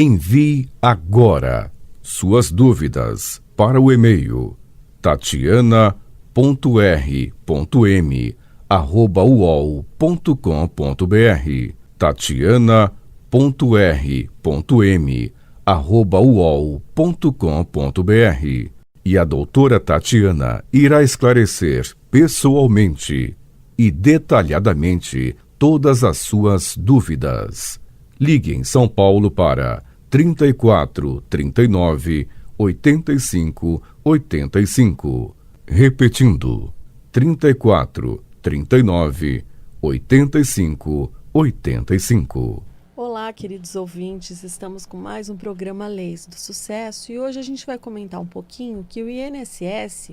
Envie agora suas dúvidas para o e-mail tatiana.r.m@uol.com.br tatiana.r.m@uol.com.br e a doutora Tatiana irá esclarecer pessoalmente e detalhadamente todas as suas dúvidas. Ligue em São Paulo para 34 39 85 85. Repetindo, 34 39 85 85. Olá, queridos ouvintes, estamos com mais um programa Leis do Sucesso e hoje a gente vai comentar um pouquinho que o INSS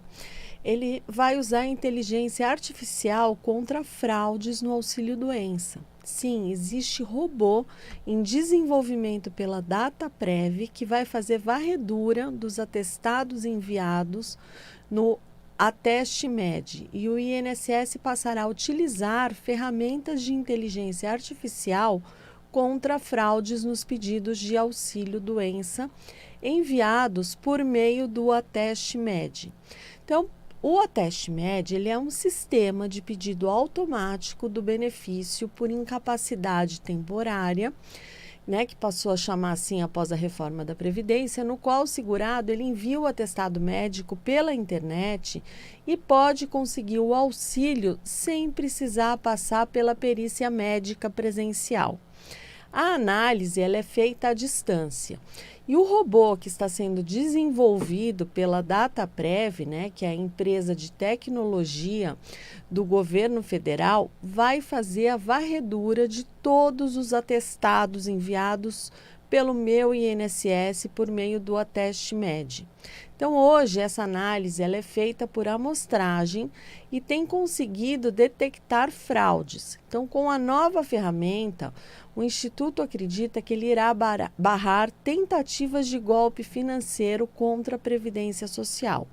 ele vai usar a inteligência artificial contra fraudes no auxílio-doença. Sim, existe robô em desenvolvimento pela Dataprev que vai fazer varredura dos atestados enviados no AtesteMed e o INSS passará a utilizar ferramentas de inteligência artificial contra fraudes nos pedidos de auxílio-doença enviados por meio do AtesteMed. Então, o AtesteMed ele é um sistema de pedido automático do benefício por incapacidade temporária, que passou a chamar assim após a reforma da Previdência, no qual o segurado ele envia o atestado médico pela internet e pode conseguir o auxílio sem precisar passar pela perícia médica presencial. A análise ela é feita à distância. E o robô que está sendo desenvolvido pela Dataprev, que é a empresa de tecnologia do governo federal, vai fazer a varredura de todos os atestados enviados pelo meu INSS por meio do AtesteMed. Então, hoje, essa análise ela é feita por amostragem e tem conseguido detectar fraudes. Então, com a nova ferramenta, o Instituto acredita que ele irá barrar tentativas de golpe financeiro contra a Previdência Social.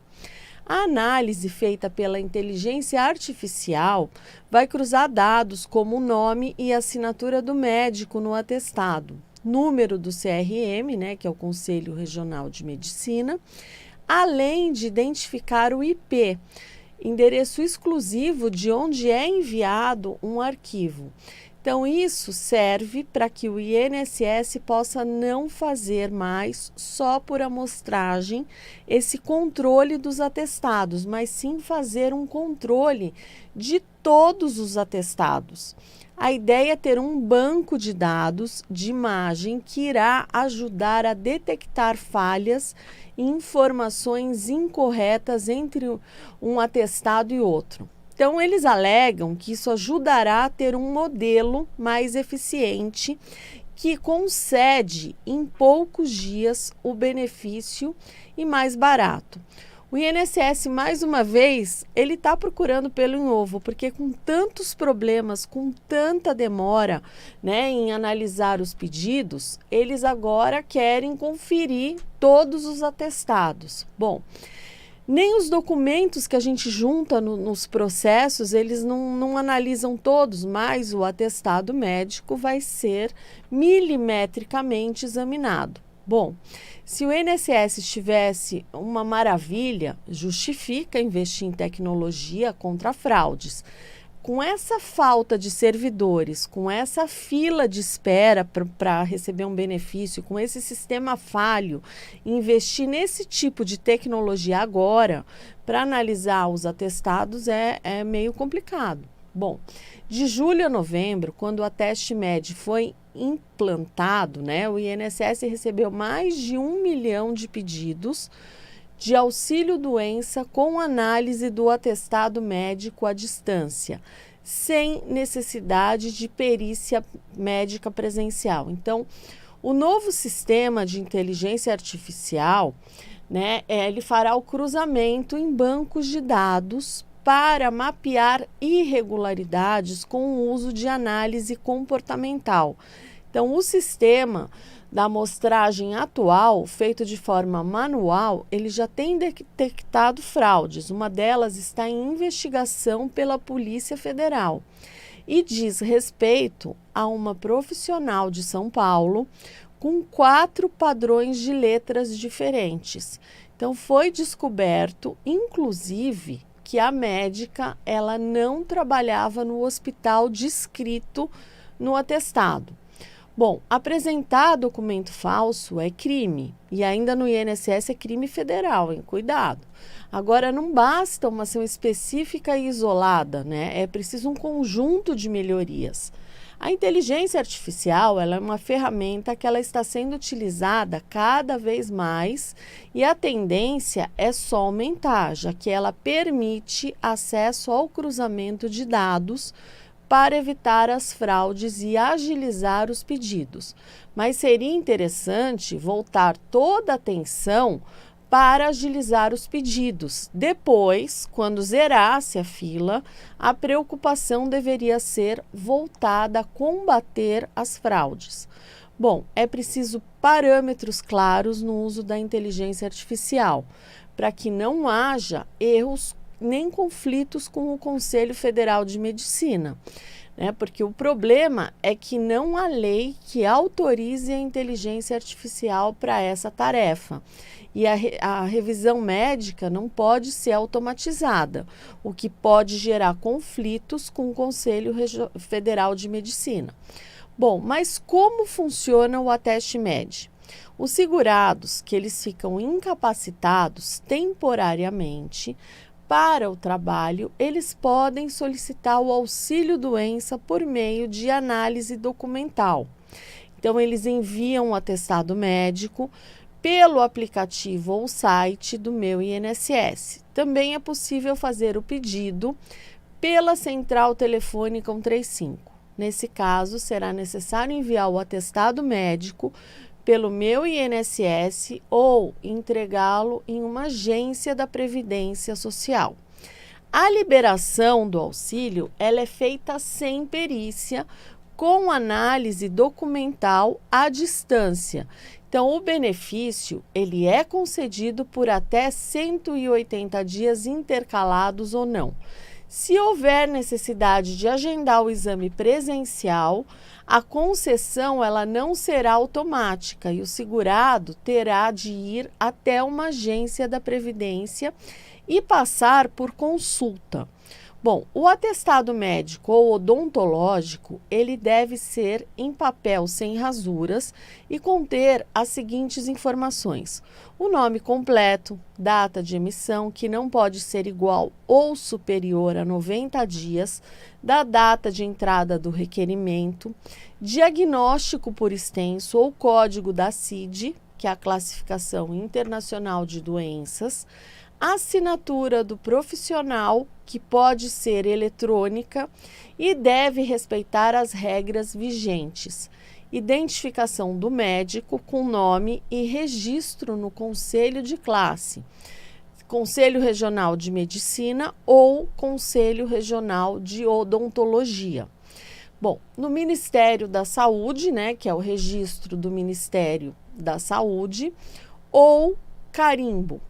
A análise feita pela inteligência artificial vai cruzar dados como o nome e assinatura do médico no atestado, número do CRM, que é o Conselho Regional de Medicina, além de identificar o IP, endereço exclusivo de onde é enviado um arquivo. Então, isso serve para que o INSS possa não fazer mais, só por amostragem, esse controle dos atestados, mas sim fazer um controle de todos os atestados. A ideia é ter um banco de dados de imagem que irá ajudar a detectar falhas e informações incorretas entre um atestado e outro. Então, eles alegam que isso ajudará a ter um modelo mais eficiente que concede em poucos dias o benefício e mais barato. O INSS, mais uma vez, ele está procurando pelo em ovo, porque com tantos problemas, com tanta demora em analisar os pedidos, eles agora querem conferir todos os atestados. Bom, nem os documentos que a gente junta nos processos, eles não analisam todos, mas o atestado médico vai ser milimetricamente examinado. Bom, se o INSS estivesse uma maravilha, justifica investir em tecnologia contra fraudes. Com essa falta de servidores, com essa fila de espera para receber um benefício, com esse sistema falho, investir nesse tipo de tecnologia agora para analisar os atestados é meio complicado. Bom, de julho a novembro, quando o AtesteMed foi implantado, o INSS recebeu mais de 1 milhão de pedidos de auxílio-doença com análise do atestado médico à distância, sem necessidade de perícia médica presencial. Então, o novo sistema de inteligência artificial, ele fará o cruzamento em bancos de dados para mapear irregularidades com o uso de análise comportamental. Então, o sistema da amostragem atual, feito de forma manual, ele já tem detectado fraudes. Uma delas está em investigação pela Polícia Federal e diz respeito a uma profissional de São Paulo com 4 padrões de letras diferentes. Então, foi descoberto, inclusive, que a médica ela não trabalhava no hospital descrito no atestado. Bom, apresentar documento falso é crime e ainda no INSS é crime federal, hein? Cuidado. Agora, não basta uma ação específica e isolada, né? É preciso um conjunto de melhorias. A inteligência artificial ela é uma ferramenta que ela está sendo utilizada cada vez mais e a tendência é só aumentar, já que ela permite acesso ao cruzamento de dados para evitar as fraudes e agilizar os pedidos. Mas seria interessante voltar toda a atenção para agilizar os pedidos. Depois, quando zerasse a fila, a preocupação deveria ser voltada a combater as fraudes. Bom, é preciso parâmetros claros no uso da inteligência artificial, para que não haja erros nem conflitos com o Conselho Federal de Medicina, né? Porque o problema é que não há lei que autorize a inteligência artificial para essa tarefa. E a revisão médica não pode ser automatizada, o que pode gerar conflitos com o Conselho Federal de Medicina. Bom, mas como funciona o Ateste Med? Os segurados, que eles ficam incapacitados temporariamente para o trabalho, eles podem solicitar o auxílio-doença por meio de análise documental. Então, eles enviam o atestado médico pelo aplicativo ou site do Meu INSS. Também é possível fazer o pedido pela Central Telefônica 135. Nesse caso, será necessário enviar o atestado médico pelo Meu INSS ou entregá-lo em uma agência da Previdência Social. A liberação do auxílio ela é feita sem perícia, com análise documental à distância. Então, o benefício ele é concedido por até 180 dias intercalados ou não. Se houver necessidade de agendar o exame presencial, a concessão ela não será automática e o segurado terá de ir até uma agência da Previdência e passar por consulta. Bom, o atestado médico ou odontológico, ele deve ser em papel sem rasuras e conter as seguintes informações: o nome completo, data de emissão, que não pode ser igual ou superior a 90 dias da data de entrada do requerimento, diagnóstico por extenso ou código da CID, que é a Classificação Internacional de Doenças, assinatura do profissional, que pode ser eletrônica e deve respeitar as regras vigentes, identificação do médico com nome e registro no Conselho de Classe, Conselho Regional de Medicina ou Conselho Regional de Odontologia. Bom, no Ministério da Saúde, né, que é o registro do Ministério da Saúde, ou carimbo.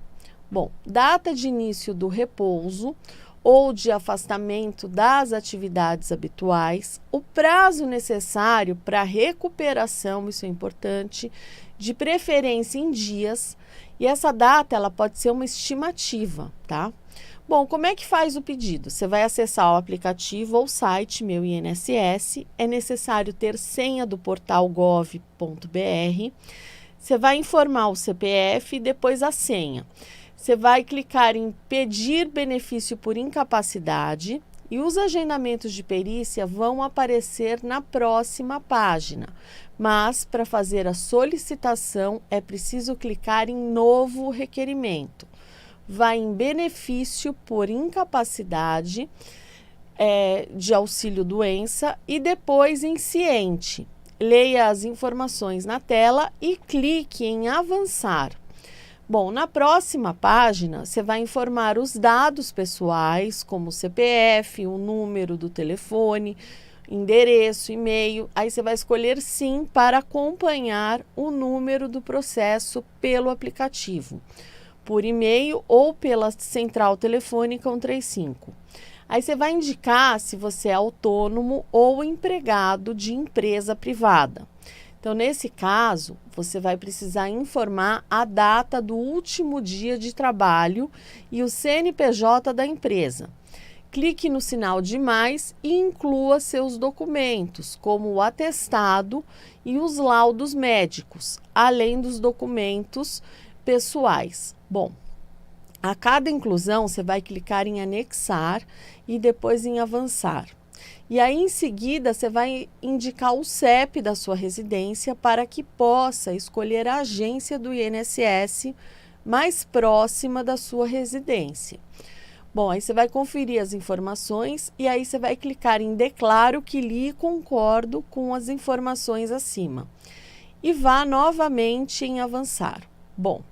Bom, data de início do repouso ou de afastamento das atividades habituais, o prazo necessário para recuperação, isso é importante, de preferência em dias, e essa data ela pode ser uma estimativa, tá? Bom, como é que faz o pedido? Você vai acessar o aplicativo ou site Meu INSS, é necessário ter senha do portal gov.br, você vai informar o CPF e depois a senha. Você vai clicar em pedir benefício por incapacidade e os agendamentos de perícia vão aparecer na próxima página. Mas, para fazer a solicitação, é preciso clicar em novo requerimento. Vai em benefício por incapacidade de auxílio-doença e depois em ciente. Leia as informações na tela e clique em avançar. Bom, na próxima página, você vai informar os dados pessoais, como o CPF, o número do telefone, endereço, e-mail. Aí você vai escolher sim para acompanhar o número do processo pelo aplicativo, por e-mail ou pela Central Telefônica 135. Aí você vai indicar se você é autônomo ou empregado de empresa privada. Então, nesse caso, você vai precisar informar a data do último dia de trabalho e o CNPJ da empresa. Clique no sinal de mais e inclua seus documentos, como o atestado e os laudos médicos, além dos documentos pessoais. Bom, a cada inclusão você vai clicar em anexar e depois em avançar. E aí em seguida você vai indicar o CEP da sua residência para que possa escolher a agência do INSS mais próxima da sua residência. Bom, aí você vai conferir as informações e aí você vai clicar em declaro que li e concordo com as informações acima. E vá novamente em avançar. Bom,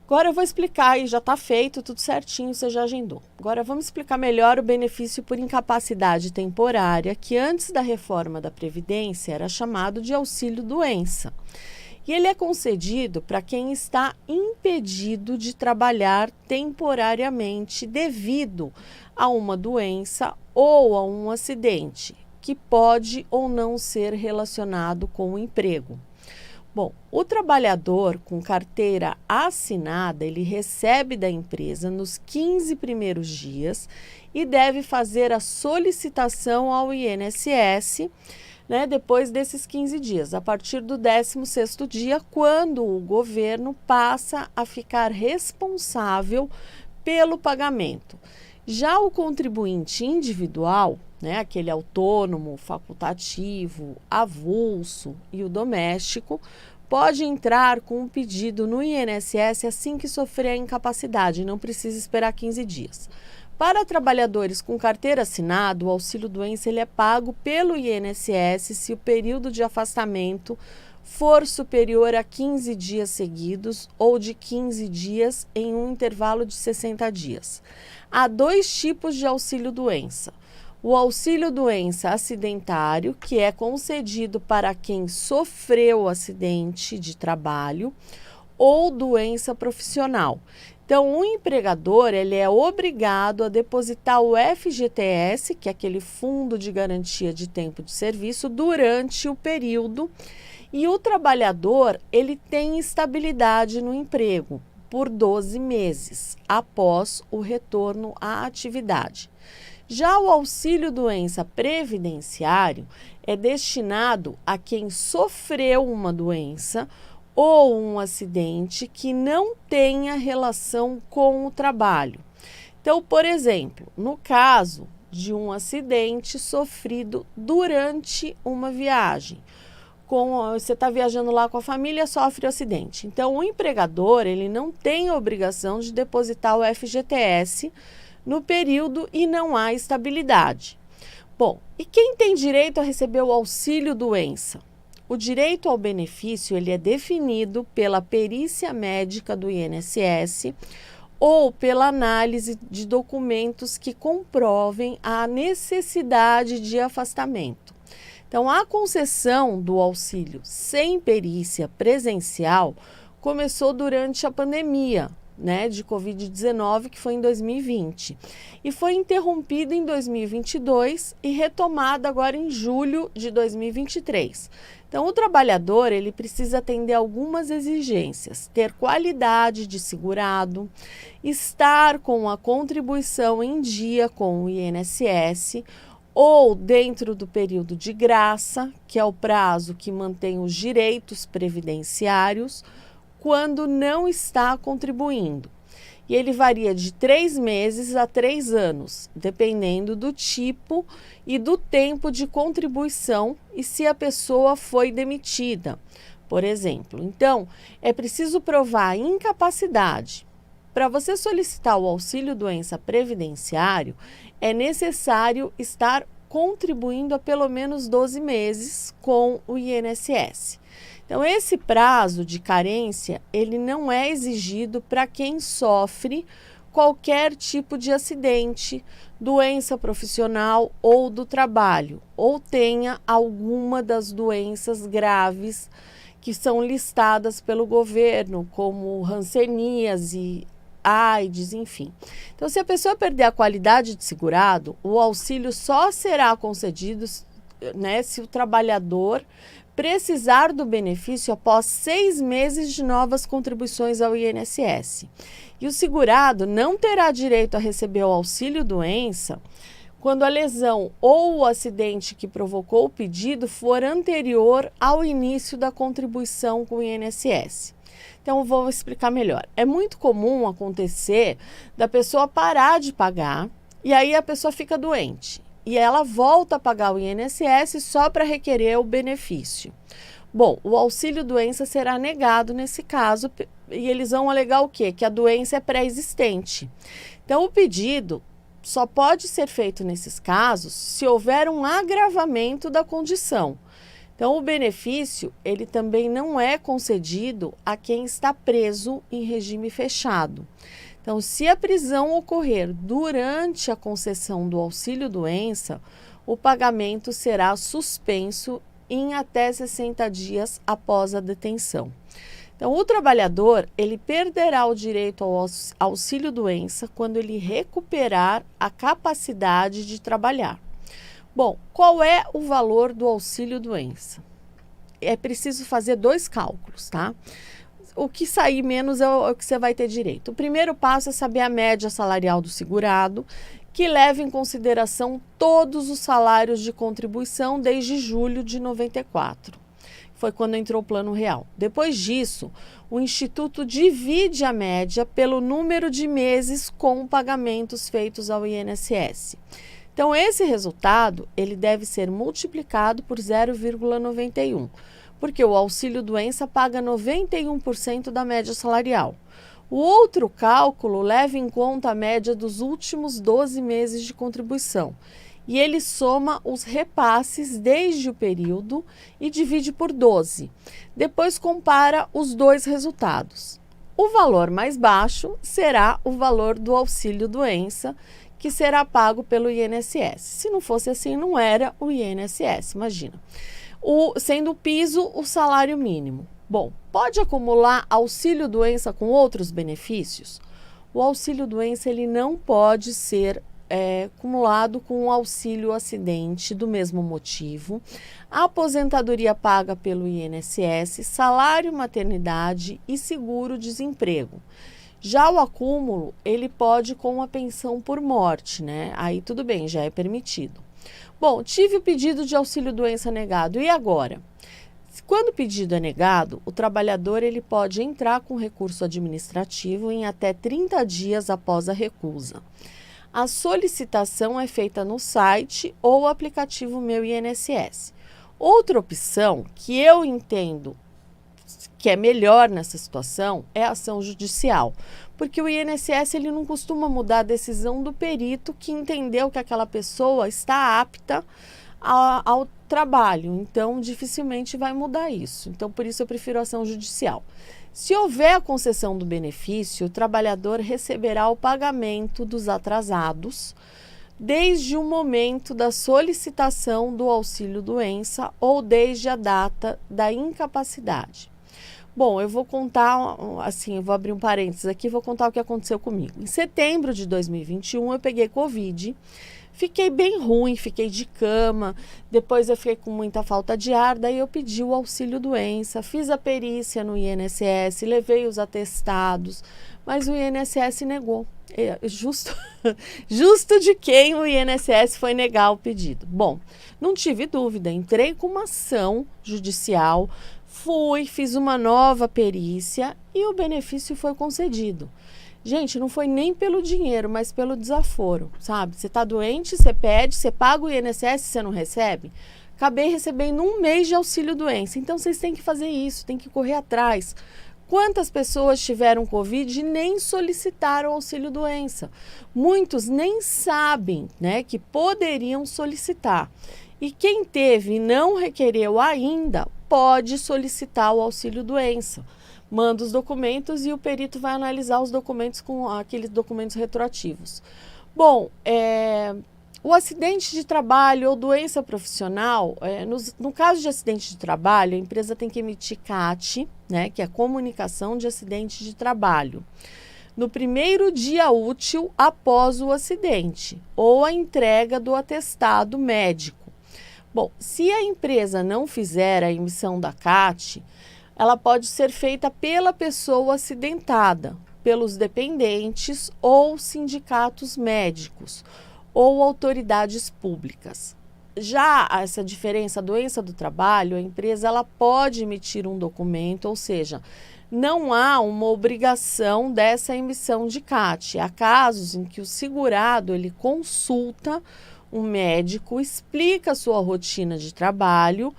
agora eu vou explicar e já está feito, tudo certinho, você já agendou. Agora vamos explicar melhor o benefício por incapacidade temporária, que antes da reforma da Previdência era chamado de auxílio-doença. E ele é concedido para quem está impedido de trabalhar temporariamente devido a uma doença ou a um acidente, que pode ou não ser relacionado com o emprego. Bom, o trabalhador com carteira assinada, ele recebe da empresa nos 15 primeiros dias e deve fazer a solicitação ao INSS, depois desses 15 dias, a partir do 16º dia, quando o governo passa a ficar responsável pelo pagamento. Já o contribuinte individual, aquele autônomo, facultativo, avulso e o doméstico, pode entrar com um pedido no INSS assim que sofrer a incapacidade, não precisa esperar 15 dias. Para trabalhadores com carteira assinada, o auxílio-doença ele é pago pelo INSS se o período de afastamento for superior a 15 dias seguidos ou de 15 dias em um intervalo de 60 dias. Há dois tipos de auxílio-doença. O auxílio-doença acidentário, que é concedido para quem sofreu acidente de trabalho, ou doença profissional. Então, o empregador ele é obrigado a depositar o FGTS, que é aquele Fundo de Garantia de Tempo de Serviço, durante o período, e o trabalhador ele tem estabilidade no emprego por 12 meses, após o retorno à atividade. Já o auxílio-doença previdenciário é destinado a quem sofreu uma doença ou um acidente que não tenha relação com o trabalho. Então, por exemplo, no caso de um acidente sofrido durante uma viagem, você está viajando lá com a família, sofre o acidente. Então, o empregador ele não tem a obrigação de depositar o FGTS no período e não há estabilidade. Bom, e quem tem direito a receber o auxílio-doença? O direito ao benefício ele é definido pela perícia médica do INSS ou pela análise de documentos que comprovem a necessidade de afastamento. Então, a concessão do auxílio sem perícia presencial começou durante a pandemia, de Covid-19, que foi em 2020, e foi interrompida em 2022 e retomada agora em julho de 2023. Então, o trabalhador ele precisa atender algumas exigências: ter qualidade de segurado, estar com a contribuição em dia com o INSS, ou dentro do período de graça, que é o prazo que mantém os direitos previdenciários, quando não está contribuindo. E ele varia de 3 meses a 3 anos, dependendo do tipo e do tempo de contribuição e se a pessoa foi demitida, por exemplo. Então, é preciso provar a incapacidade. Para você solicitar o auxílio-doença previdenciário, é necessário estar contribuindo há pelo menos 12 meses com o INSS. Então, esse prazo de carência, ele não é exigido para quem sofre qualquer tipo de acidente, doença profissional ou do trabalho, ou tenha alguma das doenças graves que são listadas pelo governo, como hanseníase, AIDS, enfim. Então, se a pessoa perder a qualidade de segurado, o auxílio só será concedido, se o trabalhador precisar do benefício após 6 meses de novas contribuições ao INSS. E o segurado não terá direito a receber o auxílio-doença quando a lesão ou o acidente que provocou o pedido for anterior ao início da contribuição com o INSS. Então, vou explicar melhor. É muito comum acontecer da pessoa parar de pagar e aí a pessoa fica doente. E ela volta a pagar o INSS só para requerer o benefício. Bom, o auxílio-doença será negado nesse caso e eles vão alegar o quê? Que a doença é pré-existente. Então, o pedido só pode ser feito nesses casos se houver um agravamento da condição. Então, o benefício, ele também não é concedido a quem está preso em regime fechado. Então, se a prisão ocorrer durante a concessão do auxílio-doença, o pagamento será suspenso em até 60 dias após a detenção. Então, o trabalhador, ele perderá o direito ao auxílio-doença quando ele recuperar a capacidade de trabalhar. Bom, qual é o valor do auxílio-doença? É preciso fazer 2 cálculos, tá? O que sair menos é o que você vai ter direito. O primeiro passo é saber a média salarial do segurado, que leva em consideração todos os salários de contribuição desde julho de 94. Foi quando entrou o Plano Real. Depois disso, o Instituto divide a média pelo número de meses com pagamentos feitos ao INSS. Então, esse resultado ele deve ser multiplicado por 0,91, porque o auxílio-doença paga 91% da média salarial. O outro cálculo leva em conta a média dos últimos 12 meses de contribuição e ele soma os repasses desde o período e divide por 12. Depois compara os 2 resultados. O valor mais baixo será o valor do auxílio-doença, que será pago pelo INSS. Se não fosse assim, não era o INSS, imagina. Sendo o piso o salário mínimo. Bom, pode acumular auxílio-doença com outros benefícios? O auxílio-doença ele não pode ser acumulado com o auxílio-acidente do mesmo motivo, a aposentadoria paga pelo INSS, salário maternidade e seguro-desemprego. Já o acúmulo, ele pode com a pensão por morte, né? Aí tudo bem, já é permitido. Bom, tive o pedido de auxílio-doença negado, e agora? Quando o pedido é negado, o trabalhador ele pode entrar com recurso administrativo em até 30 dias após a recusa. A solicitação é feita no site ou aplicativo Meu INSS. Outra opção que eu entendo que é melhor nessa situação é a ação judicial, porque o INSS ele não costuma mudar a decisão do perito que entendeu que aquela pessoa está apta ao trabalho, então dificilmente vai mudar isso. Então, por isso eu prefiro a ação judicial. Se houver a concessão do benefício, o trabalhador receberá o pagamento dos atrasados desde o momento da solicitação do auxílio-doença ou desde a data da incapacidade. Bom, eu vou contar, assim, eu vou abrir um parênteses aqui, vou contar o que aconteceu comigo. Em setembro de 2021, eu peguei Covid, fiquei bem ruim, fiquei de cama, depois eu fiquei com muita falta de ar, daí eu pedi o auxílio-doença, fiz a perícia no INSS, levei os atestados, mas o INSS negou. Justo de quem o INSS foi negar o pedido. Bom, não tive dúvida, entrei com uma ação judicial, fiz uma nova perícia e o benefício foi concedido. Gente, não foi nem pelo dinheiro, mas pelo desaforo, sabe? Você está doente, você pede, você paga o INSS, você não recebe. Acabei recebendo 1 mês de auxílio-doença. Então, vocês têm que fazer isso, têm que correr atrás. Quantas pessoas tiveram Covid e nem solicitaram auxílio-doença? Muitos nem sabem, né, que poderiam solicitar. E quem teve e não requereu ainda, pode solicitar o auxílio-doença. Manda os documentos e o perito vai analisar os documentos com aqueles documentos retroativos. Bom, o acidente de trabalho ou doença profissional, no caso de acidente de trabalho, a empresa tem que emitir CAT, né, que é a comunicação de acidente de trabalho, no primeiro dia útil após o acidente ou a entrega do atestado médico. Bom, se a empresa não fizer a emissão da CAT, ela pode ser feita pela pessoa acidentada, pelos dependentes ou sindicatos médicos ou autoridades públicas. Já essa diferença, a doença do trabalho, a empresa ela pode emitir um documento, ou seja, não há uma obrigação dessa emissão de CAT. Há casos em que o segurado ele consulta um médico, explica a sua rotina de trabalho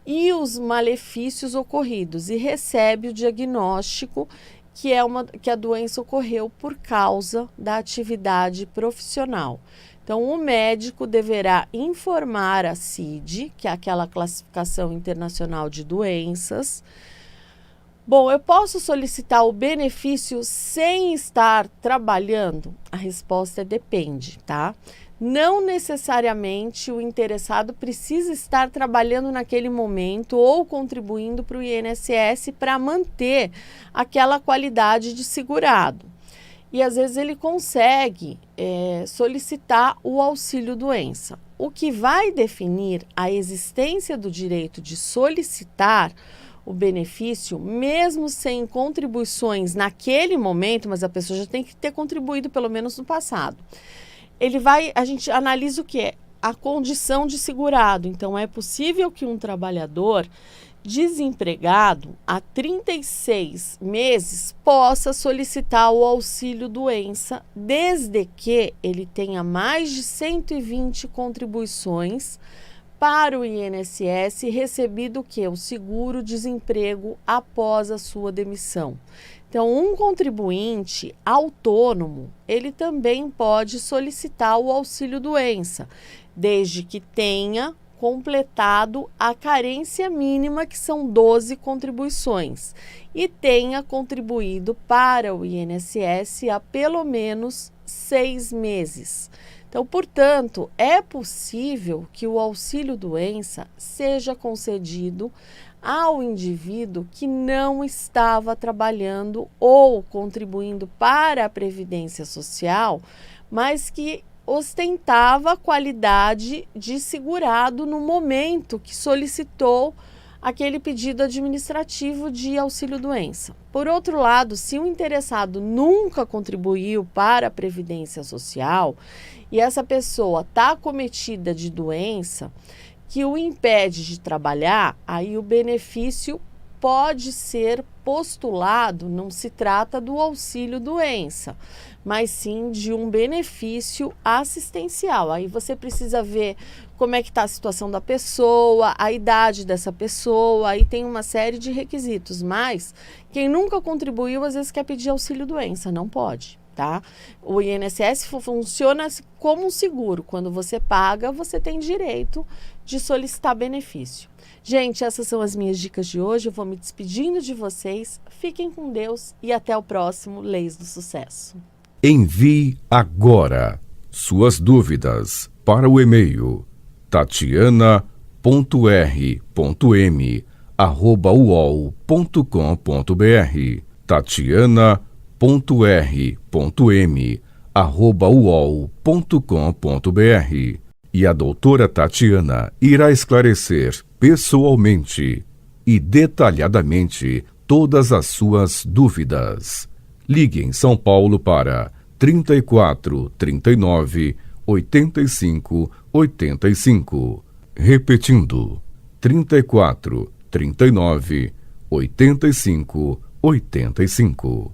e os malefícios ocorridos e recebe o diagnóstico que a doença ocorreu por causa da atividade profissional. Então, o médico deverá informar a CID, que é aquela classificação internacional de doenças. Bom, eu posso solicitar o benefício sem estar trabalhando? A resposta é depende, tá? Não necessariamente o interessado precisa estar trabalhando naquele momento ou contribuindo para o INSS para manter aquela qualidade de segurado. E às vezes ele consegue solicitar o auxílio-doença. O que vai definir a existência do direito de solicitar o benefício, mesmo sem contribuições naquele momento, mas a pessoa já tem que ter contribuído pelo menos no passado. A gente analisa o que é a condição de segurado. Então, é possível que um trabalhador desempregado há 36 meses possa solicitar o auxílio-doença, desde que ele tenha mais de 120 contribuições para o INSS e recebido o que? O seguro-desemprego após a sua demissão. Então, um contribuinte autônomo, ele também pode solicitar o auxílio-doença, desde que tenha completado a carência mínima, que são 12 contribuições, e tenha contribuído para o INSS há pelo menos 6 meses. Então, portanto, é possível que o auxílio-doença seja concedido ao indivíduo que não estava trabalhando ou contribuindo para a Previdência Social, mas que ostentava a qualidade de segurado no momento que solicitou aquele pedido administrativo de auxílio-doença. Por outro lado, se o interessado nunca contribuiu para a Previdência Social e essa pessoa está acometida de doença que o impede de trabalhar, aí o benefício pode ser postulado, não se trata do auxílio-doença, mas sim de um benefício assistencial. Aí você precisa ver como é que está a situação da pessoa, a idade dessa pessoa, aí tem uma série de requisitos, mas quem nunca contribuiu às vezes quer pedir auxílio-doença, não pode. Tá? O INSS funciona como um seguro. Quando você paga, você tem direito de solicitar benefício. Gente, essas são as minhas dicas de hoje. Eu vou me despedindo de vocês. Fiquem com Deus e até o próximo Leis do Sucesso. Envie agora suas dúvidas para o e-mail tatiana.r.m@uol.com.br tatiana.r.m@uol.com.br e a doutora Tatiana irá esclarecer pessoalmente e detalhadamente todas as suas dúvidas. Ligue em São Paulo para 34 39 85 85. Repetindo, 34 39 85 85.